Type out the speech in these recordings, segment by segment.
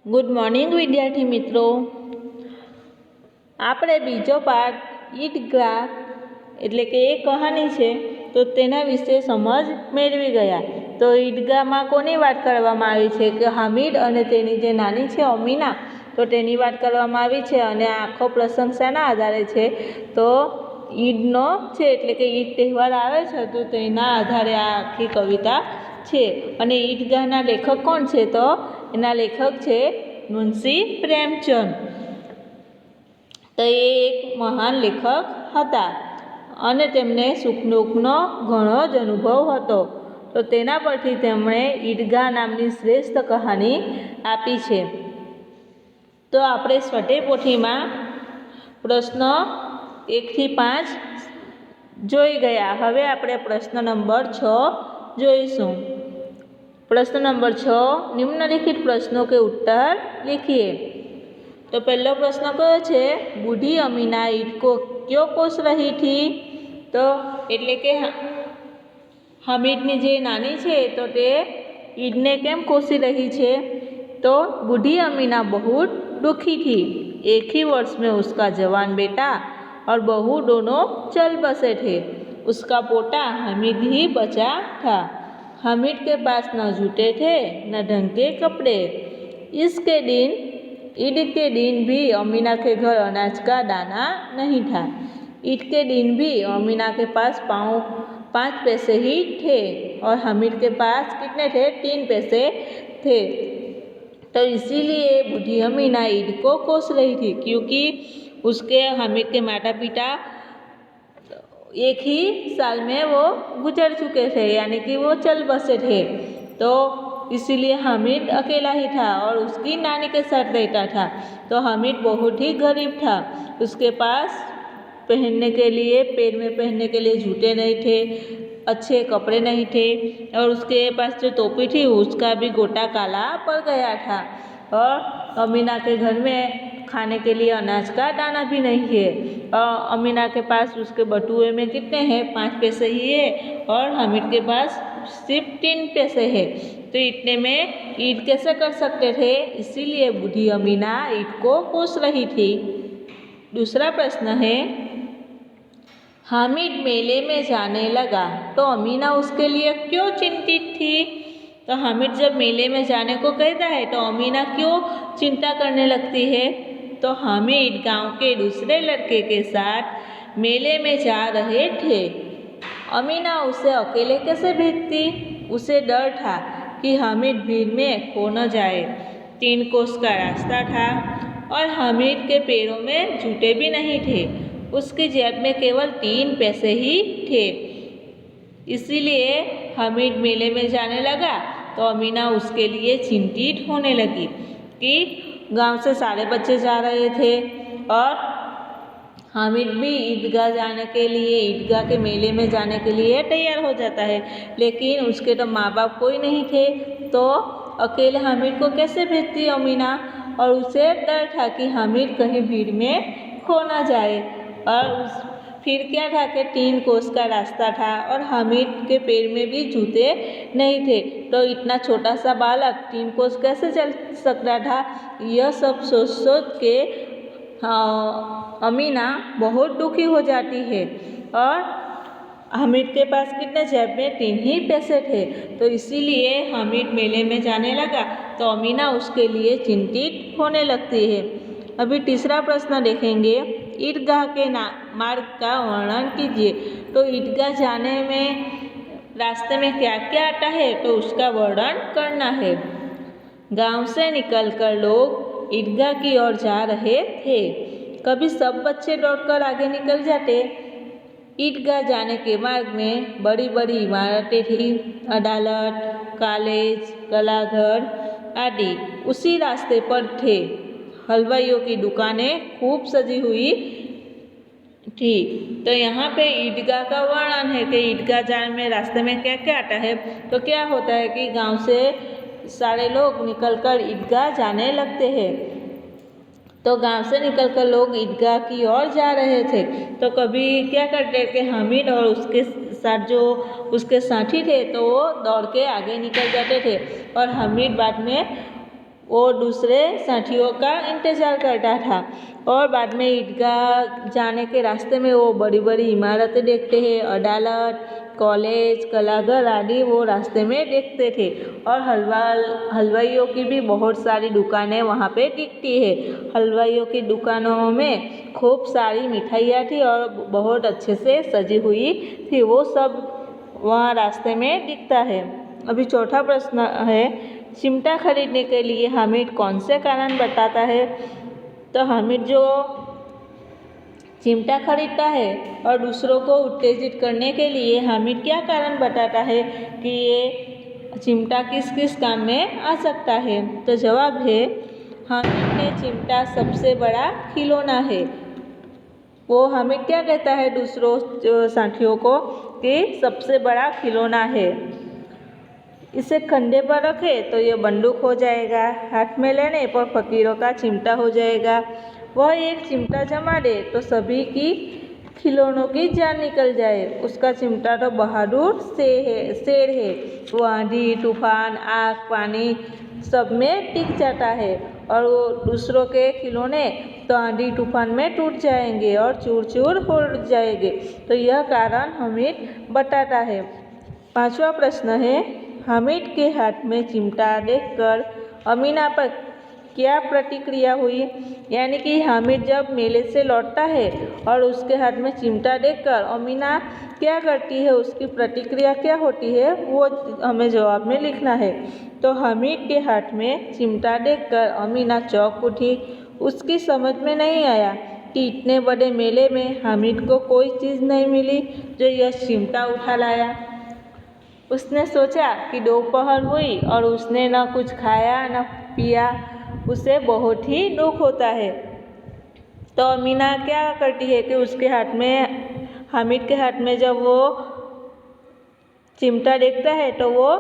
Good morning વિદ્યાર્થી મિત્રો, આપણે બીજો પાઠ ઈદગાહ એટલે કે એ કહાની છે તો તેના વિશે સમજ મેળવી ગયા। તો ઈદગાહમાં કોની વાત કરવામાં આવી છે કે હામિદ અને તેની જે નાની છે અમીના, તો તેની વાત કરવામાં આવી છે। અને આખો પ્રસંગ શાના આધારે છે તો ઈદનો છે, એટલે કે ઈદ તહેવાર આવે છે તો તેના આધારે આ આખી કવિતા છે। અને ઈદગાહના લેખક કોણ છે તો એના લેખક છે મુનશી પ્રેમચંદ। તો એ એક મહાન લેખક હતા અને તેમને સુખ દુઃખનો ઘણો જ અનુભવ હતો, તો તેના પરથી તેમણે ઈદગાહ નામની શ્રેષ્ઠ કહાની આપી છે। તો આપણે સ્વટેપોથીમાં પ્રશ્ન 1 થી 5 જોઈ ગયા। હવે આપણે પ્રશ્ન નંબર 6 જોઈશું। प्रश्न नंबर 6, निम्नलिखित प्रश्नों के उत्तर लिखिए। तो पहला प्रश्न कयो छे, बूढ़ी अमीना ईद को क्यों कोस रही थी? तो एटले के हामिदनी जे नानी छे तो ते ईदने केम कोसी रही छे? तो बूढ़ी अमीना बहुत दुखी थी। एक ही वर्ष में उसका जवान बेटा और बहू दोनों चल बसे थे। उसका पोता हामिद ही बचा था। हामिद के पास न जूते थे न ढंग के कपड़े। इसके दिन ईद के दिन भी अमीना के घर अनाज का दाना नहीं था। ईद के दिन भी अमीना के पास 5 पैसे ही थे और हामिद के पास कितने थे? 3 पैसे थे। तो इसीलिए बूढ़ी अमीना ईद को कोस रही थी, क्योंकि उसके हामिद के माता पिता एक ही साल में वो गुजर चुके थे, यानी कि वो चल बसे थे। तो इसीलिए हामिद अकेला ही था और उसकी नानी के साथ रहता था। तो हामिद बहुत ही गरीब था। उसके पास पहनने के लिए, पैर में पहनने के लिए जूते नहीं थे, अच्छे कपड़े नहीं थे, और उसके पास जो टोपी थी उसका भी गोटा काला पड़ गया था। और अमीना के घर में खाने के लिए अनाज का दाना भी नहीं है। अमीना के पास उसके बटुए में कितने हैं? 5 पैसे ही है और हामिद के पास सिर्फ 3 पैसे है। तो इतने में ईद कैसे कर सकते थे? इसीलिए बूढ़ी अमीना ईद को कोस रही थी। दूसरा प्रश्न है, हामिद मेले में जाने लगा तो अमीना उसके लिए क्यों चिंतित थी? तो हामिद जब मेले में जाने को कहता है तो अमीना क्यों चिंता करने लगती है? तो हामिद गांव के दूसरे लड़के के साथ मेले में जा रहे थे। अमीना उसे अकेले कैसे भेजती? उसे डर था कि हामिद भीड़ में खो न जाए। 3 कोस का रास्ता था और हामिद के पैरों में जूते भी नहीं थे। उसकी जेब में केवल 3 पैसे ही थे। इसीलिए हामिद मेले में जाने लगा तो अमीना उसके लिए चिंतित होने लगी कि गांव से सारे बच्चे जा रहे थे और हामिद भी ईदगाह जाने के लिए, ईदगाह के मेले में जाने के लिए तैयार हो जाता है, लेकिन उसके तो माँ बाप कोई नहीं थे। तो अकेले हामिद को कैसे भेजती अमीना? और उसे डर था कि हामिद कहीं भीड़ में खो ना जाए। और फिर क्या था कि 3 कोस का रास्ता था और हामिद के पैर में भी जूते नहीं थे। तो इतना छोटा सा बालक 3 कोस कैसे चल सकता था? यह सब सोच सोच के अमीना बहुत दुखी हो जाती है। और हामिद के पास कितने जेब में 3 ही पैसे थे। तो इसीलिए हामिद मेले में जाने लगा तो अमीना उसके लिए चिंतित होने लगती है। अभी तीसरा प्रश्न देखेंगे, ईदगाह के मार्ग का वर्णन कीजिए। तो ईदगाह जाने में रास्ते में क्या क्या आता है तो उसका वर्णन करना है। गांव से निकलकर लोग ईदगाह की ओर जा रहे थे। कभी सब बच्चे दौड़कर आगे निकल जाते। ईदगाह जाने के मार्ग में बड़ी बड़ी इमारतें थी, अदालत, कॉलेज, कलाघर आदि उसी रास्ते पर थे। हलवाइयों की दुकानें खूब सजी हुई थी। तो यहाँ पे ईदगाह का वर्णन है कि ईदगाह जाने में रास्ते में क्या क्या आता है। तो क्या होता है कि गांव से सारे लोग निकलकर ईदगाह जाने लगते हैं। तो गांव से निकलकर लोग ईदगाह की ओर जा रहे थे। तो कभी क्या करते कि हामिद और उसके साथ जो उसके साथी थे तो वो दौड़ के आगे निकल जाते थे और हामिद बाद में वो दूसरे साथियों का इंतज़ार करता था। और बाद में ईदगाह जाने के रास्ते में वो बड़ी बड़ी इमारतें देखते हैं, अदालत, कॉलेज, कलाघर आदि वो रास्ते में देखते थे। और हलवाइयों की भी बहुत सारी दुकानें वहाँ पे दिखती है। हलवाइयों की दुकानों में खूब सारी मिठाइयाँ थी और बहुत अच्छे से सजी हुई थी। वो सब वहाँ रास्ते में दिखता है। अभी चौथा प्रश्न है, चिमटा खरीदने के लिए हामिद कौन से कारण बताता है? तो हामिद जो चिमटा खरीदता है और दूसरों को उत्तेजित करने के लिए हामिद क्या कारण बताता है कि ये चिमटा किस किस काम में आ सकता है? तो जवाब है, हामिद ने चिमटा सबसे बड़ा खिलौना है। वो हामिद क्या कहता है दूसरों साथियों को कि सबसे बड़ा खिलौना है। इसे कंधे पर रखे तो ये बंदूक हो जाएगा, हाथ में लेने पर फकीरों का चिमटा हो जाएगा। वह एक चिमटा जमा दे तो सभी की खिलौनों की जान निकल जाए। उसका चिमटा तो बहादुर शेर है। वो आंधी, तूफान, आग, पानी सब में टिक जाता है और वो दूसरों के खिलौने तो आंधी तूफान में टूट जाएंगे और चूर चूर हो जाएंगे। तो यह कारण हामिद बताता है। पांचवा प्रश्न है, हामिद के हाथ में चिमटा देखकर अमीना पर क्या प्रतिक्रिया हुई? यानी कि हामिद जब मेले से लौटता है और उसके हाथ में चिमटा देखकर अमीना क्या करती है, उसकी प्रतिक्रिया क्या होती है, वो हमें जवाब में लिखना है। तो हामिद के हाथ में चिमटा देखकर अमीना चौंक उठी। उसकी समझ में नहीं आया कि इतने बड़े मेले में हामिद को कोई चीज़ नहीं मिली जो यह चिमटा उठा लाया। उसने सोचा कि दोपहर हुई और उसने न कुछ खाया न पिया, उसे बहुत ही दुख होता है। तो अमीना क्या करती है कि उसके हाथ में, हामिद के हाथ में जब वो चिमटा देखता है तो वो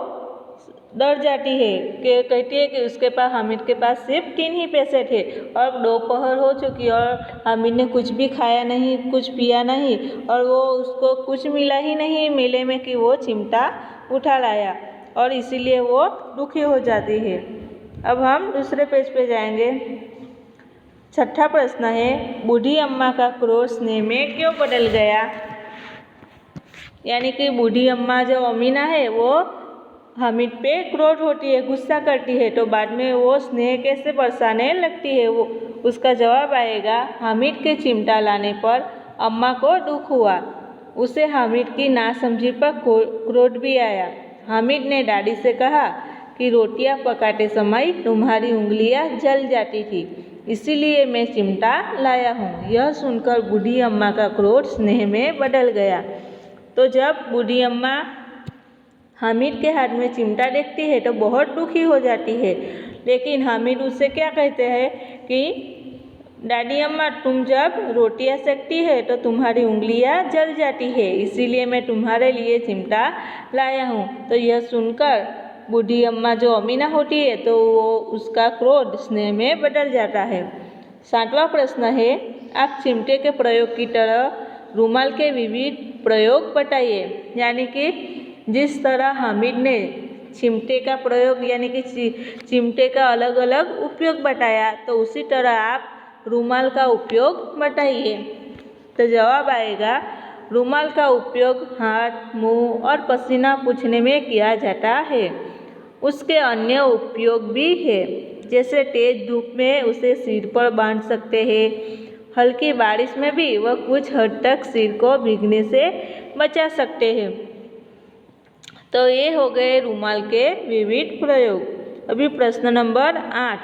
डर जाती है कि कहती है कि उसके पास, हामिद के पास सिर्फ 3 ही पैसे थे और दोपहर हो चुकी और हामिद ने कुछ भी खाया नहीं, कुछ पिया नहीं और वो उसको कुछ मिला ही नहीं मेले में कि वो चिमटा उठा लाया और इसीलिए वो दुखी हो जाती है। अब हम दूसरे पेज पे जाएंगे। छठा प्रश्न है, बूढ़ी अम्मा का क्रोध स्नेह में क्यों बदल गया? यानी कि बूढ़ी अम्मा जो अमीना है वो हामिद पे क्रोध होती है, गुस्सा करती है, तो बाद में वो स्नेह कैसे बरसाने लगती है। वो उसका जवाब आएगा, हामिद के चिमटा लाने पर अम्मा को दुख हुआ। उसे हामिद की नासमझी पर क्रोध भी आया। हामिद ने दादी से कहा कि रोटियां पकाते समय तुम्हारी उंगलियां जल जाती थी, इसीलिए मैं चिमटा लाया हूँ। यह सुनकर बूढ़ी अम्मा का क्रोध स्नेह में बदल गया। तो जब बूढ़ी अम्मा हामिद के हाथ में चिमटा देखती है तो बहुत दुखी हो जाती है, लेकिन हामिद उससे क्या कहते हैं कि दादी अम्मा, तुम जब रोटियां सेकती है तो तुम्हारी उंगलियां जल जाती है, इसीलिए मैं तुम्हारे लिए चिमटा लाया हूँ। तो यह सुनकर बूढ़ी अम्मा जो अमीना होती है तो वो उसका क्रोध स्नेह में बदल जाता है। सातवां प्रश्न है, आप चिमटे के प्रयोग की तरह रुमाल के विविध प्रयोग बताइए। यानी कि जिस तरह हामिद ने चिमटे का प्रयोग यानी कि चिमटे का अलग अलग उपयोग बताया, तो उसी तरह आप रुमाल का उपयोग बताइए। तो जवाब आएगा, रुमाल का उपयोग हाथ, मुंह और पसीना पोंछने में किया जाता है। उसके अन्य उपयोग भी है, जैसे तेज धूप में उसे सिर पर बांध सकते हैं, हल्की बारिश में भी वह कुछ हद तक सिर को भीगने से बचा सकते हैं। तो ये हो गए रुमाल के विविध प्रयोग। अभी प्रश्न नंबर 8,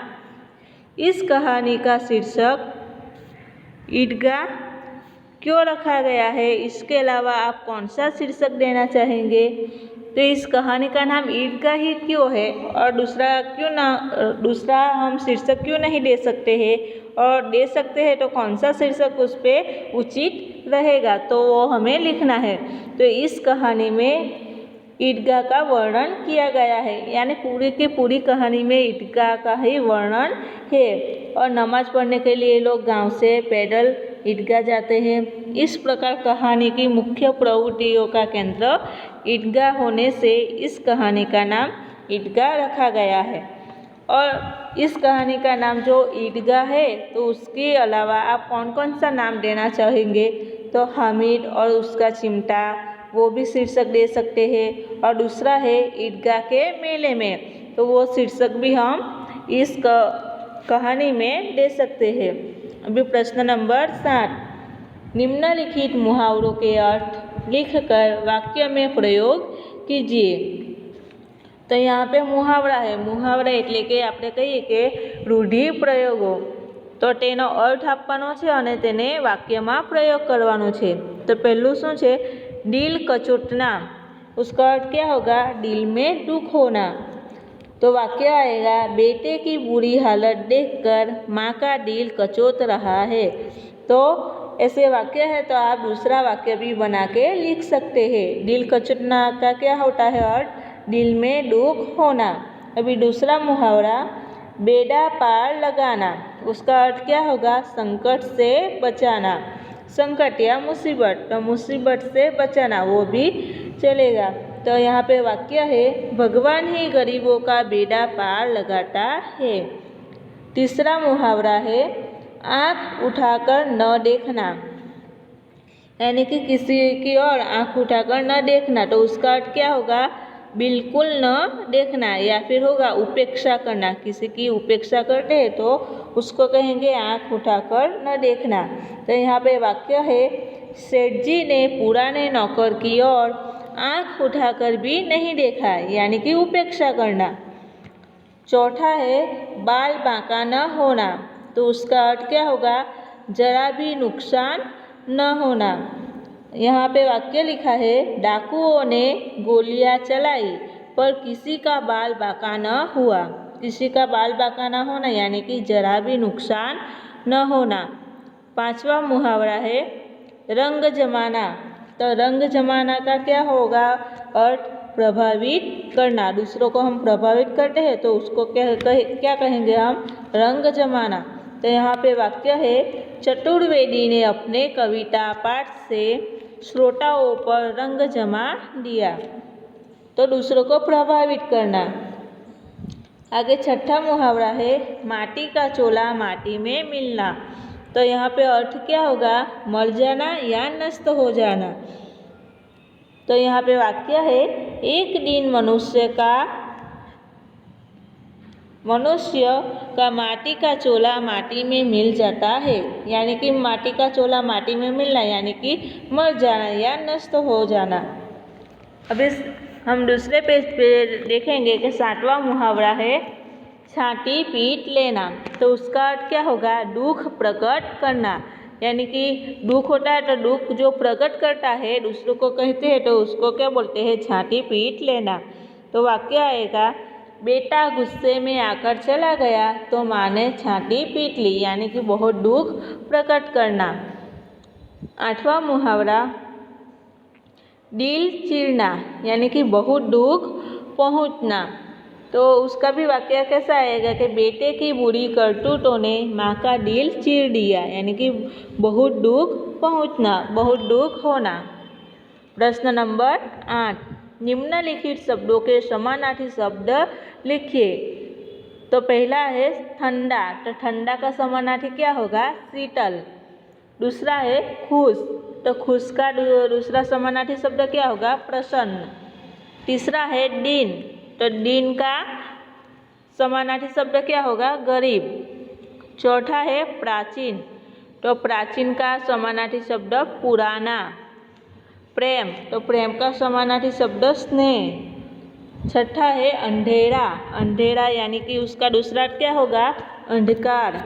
इस कहानी का शीर्षक ईदगाह क्यों रखा गया है? इसके अलावा आप कौन सा शीर्षक देना चाहेंगे? तो इस कहानी का नाम ईदगाह ही क्यों है और दूसरा हम शीर्षक क्यों नहीं दे सकते हैं, और दे सकते हैं तो कौन सा शीर्षक उस पर उचित रहेगा, तो वो हमें लिखना है। तो इस कहानी में ईदगाह का वर्णन किया गया है, यानी पूरी की पूरी कहानी में ईदगाह का ही वर्णन है। और नमाज पढ़ने के लिए लोग गांव से पैदल ईदगाह जाते हैं। इस प्रकार कहानी की मुख्य प्रवृत्तियों का केंद्र ईदगाह होने से इस कहानी का नाम ईदगाह रखा गया है। और इस कहानी का नाम जो ईदगाह है, तो उसके अलावा आप कौन कौन सा नाम देना चाहेंगे? तो हामिद और उसका चिमटा, वो भी शीर्षक दे सकते हैं। और दूसरा है ईदगाह के मेले में, तो वो शीर्षक भी हम इस कहानी में दे सकते हैं। अभी प्रश्न नंबर 7, निम्नलिखित मुहावरों के अर्थ लिखकर वाक्य में प्रयोग कीजिए। तो यहाँ पे मुहावरा है। मुहावरा એટલે કે આપણે કહીએ કે રૂઢિપ્રયોગો, તો તેનો અર્થ આપવાનો છે અને તેને વાક્યમાં પ્રयोग કરવાનો છે। तो पहलू શું છે? दिल कचोटना, उसका अर्थ क्या होगा? दिल में दुख होना। तो वाक्य आएगा, बेटे की बुरी हालत देखकर माँ का दिल कचोट रहा है। तो ऐसे वाक्य है, तो आप दूसरा वाक्य भी बना के लिख सकते हैं। दिल कचोटना का क्या होता है अर्थ? दिल में दुख होना। अभी दूसरा मुहावरा, बेड़ा पार लगाना, उसका अर्थ क्या होगा? संकट से बचाना। संकट या मुसीबत, तो मुसीबत से बचाना, वो भी चलेगा। तो यहाँ पे वाक्य है, भगवान ही गरीबों का बेड़ा पार लगाता है। तीसरा मुहावरा है, आँख उठाकर न देखना, यानी कि किसी की ओर आँख उठाकर न देखना। तो उसका अर्थ क्या होगा? बिल्कुल न देखना, या फिर होगा उपेक्षा करना। किसी की उपेक्षा करते हैं तो उसको कहेंगे आँख उठाकर न देखना। तो यहाँ पे वाक्य है, सेठ जी ने पुराने नौकर की ओर आँख उठाकर भी नहीं देखा, यानी कि उपेक्षा करना। चौथा है, बाल बांका न होना, तो उसका अर्थ क्या होगा? जरा भी नुकसान न होना। यहाँ पे वाक्य लिखा है, डाकुओं ने गोलियां चलाई पर किसी का बाल बांका न हुआ। किसी का बाल बांका न होना, यानी कि जरा भी नुकसान न होना। पांचवा मुहावरा है, रंग जमाना। तो रंग जमाना का क्या होगा अर्थ? प्रभावित करना। दूसरों को हम प्रभावित करते हैं तो उसको क्या कहेंगे हम? रंग जमाना। तो यहाँ पे वाक्य है, चतुर्वेदी ने अपने कविता पाठ से श्रोताओं पर रंग जमा दिया। तो दूसरों को प्रभावित करना। आगे छठा मुहावरा है, माटी का चोला माटी में मिलना। तो यहाँ पे अर्थ क्या होगा? मर जाना या नष्ट हो जाना। तो यहाँ पे वाक्य है, एक दिन मनुष्य का माटी का चोला माटी में मिल जाता है, यानी कि माटी का चोला माटी में मिलना, यानी कि मर जाना या नष्ट हो जाना। अब इस हम दूसरे पेज पे देखेंगे कि 7वां मुहावरा है, छाती पीट लेना। तो उसका अर्थ क्या होगा? दुख प्रकट करना, यानी कि दुख होता है तो दुख जो प्रकट करता है दूसरों को कहते हैं, तो उसको क्या बोलते हैं? छाती पीट लेना। तो वाक्य आएगा, बेटा गुस्से में आकर चला गया तो माँ ने छाती पीट ली, यानी कि बहुत दुख प्रकट करना। 8वां मुहावरा, दिल चीरना, यानी कि बहुत दुख पहुँचना। तो उसका भी वाक्य कैसा आएगा कि बेटे की बुरी करतूतों ने माँ का दिल चीर दिया, यानी कि बहुत दुख पहुँचना, बहुत दुख होना। प्रश्न नंबर 8, निम्नलिखित शब्दों के समानार्थी शब्द लिखिए। तो पहला है ठंडा, तो ठंडा का समानार्थी क्या होगा? शीतल। दूसरा है खुश, तो खुश का दूसरा समानार्थी शब्द क्या होगा? प्रसन्न। तीसरा है दिन, तो दिन का समानार्थी शब्द क्या होगा? गरीब। चौथा है प्राचीन, तो प्राचीन का समानार्थी शब्द पुराना। प्रेम, तो प्रेम का समानार्थी शब्द स्नेह। छठा है अंधेरा, अंधेरा यानी कि उसका दूसरा अर्थ क्या होगा? अंधकार।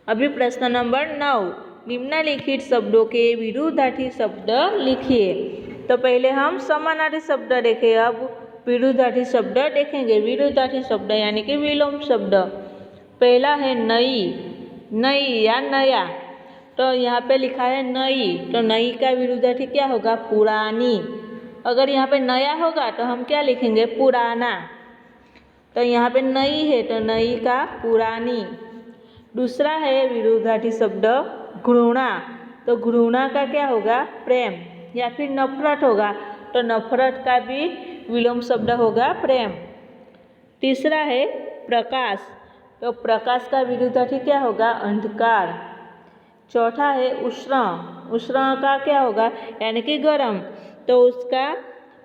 अभी प्रश्न नंबर 9, निम्नलिखित शब्दों के विरुद्धार्थी शब्द लिखिए। तो पहले हम समानार्थी शब्द देखें, अब विरुद्धार्थी शब्द देखेंगे। विरुद्धार्थी शब्द यानी कि विलोम शब्द। पहला है नई, नई या नया, तो यहाँ पे लिखा है नई, तो नई का विरुद्धार्थी क्या होगा? पुरानी। अगर यहाँ पे नया होगा तो हम क्या लिखेंगे? पुराना। तो यहाँ पे नई है तो नई का पुरानी। दूसरा है विरुद्धार्थी शब्द घृणा, तो घृणा का क्या होगा? प्रेम। या फिर नफरत होगा तो नफरत का भी विलोम शब्द होगा प्रेम। तीसरा है प्रकाश, तो प्रकाश का विरुद्धार्थी क्या होगा? अंधकार। चौथा है उष्ण, उष्ण का क्या होगा? यानी कि गर्म, तो उसका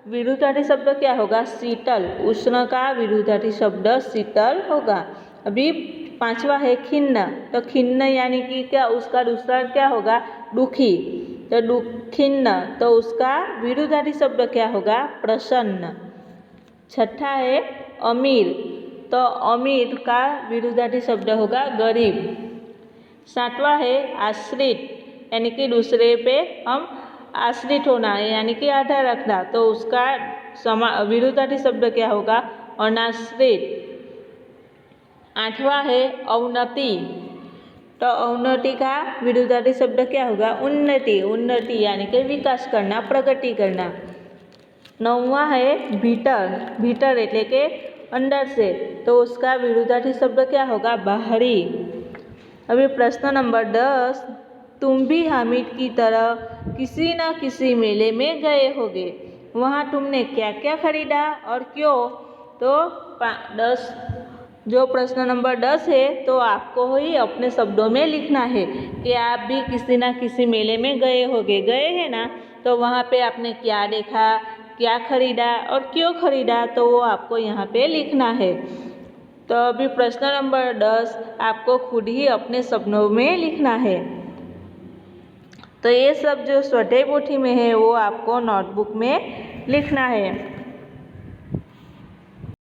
विरुद्धार्थी शब्द क्या होगा? शीतल। उष्ण का विरुद्धार्थी शब्द शीतल होगा। अभी पांचवा है खिन्न, तो खिन्न यानी कि क्या? उसका दूसरा क्या होगा? दुखी, तो खिन्न, तो उसका विरुद्धार्थी शब्द क्या होगा? प्रसन्न। छठा है अमीर, तो अमीर का विरुद्धार्थी शब्द होगा गरीब। सातवां है आश्रित, यानी कि दूसरे पे हम आश्रित होना यानी कि आधार रखना, तो उसका विरुद्धार्थी शब्द क्या होगा? अनाश्रित। आठवां है अवनति, तो अवनति का विरुद्धार्थी शब्द क्या होगा? उन्नति, उन्नति यानी कि विकास करना, प्रगति करना। नौवां है भीतर, भीतर એટલે કે अंदर से, तो उसका विरुद्धार्थी शब्द क्या होगा? बाहरी। अभी प्रश्न नंबर 10, तुम भी हामिद की तरह किसी न किसी मेले में गए होगे, वहाँ तुमने क्या क्या खरीदा और क्यों? तो 10 जो प्रश्न नंबर 10 है, तो आपको ही अपने शब्दों में लिखना है कि आप भी किसी न किसी मेले में गए होगे, गए हैं ना, तो वहाँ पे आपने क्या देखा, क्या खरीदा और क्यों खरीदा, तो वो आपको यहाँ पे लिखना है। तो अभी प्रश्न नंबर 10 आपको खुद ही अपने शब्दों में लिखना है। तो ये सब जो स्वाध्याय पोथी में है वो आपको नोटबुक में लिखना है।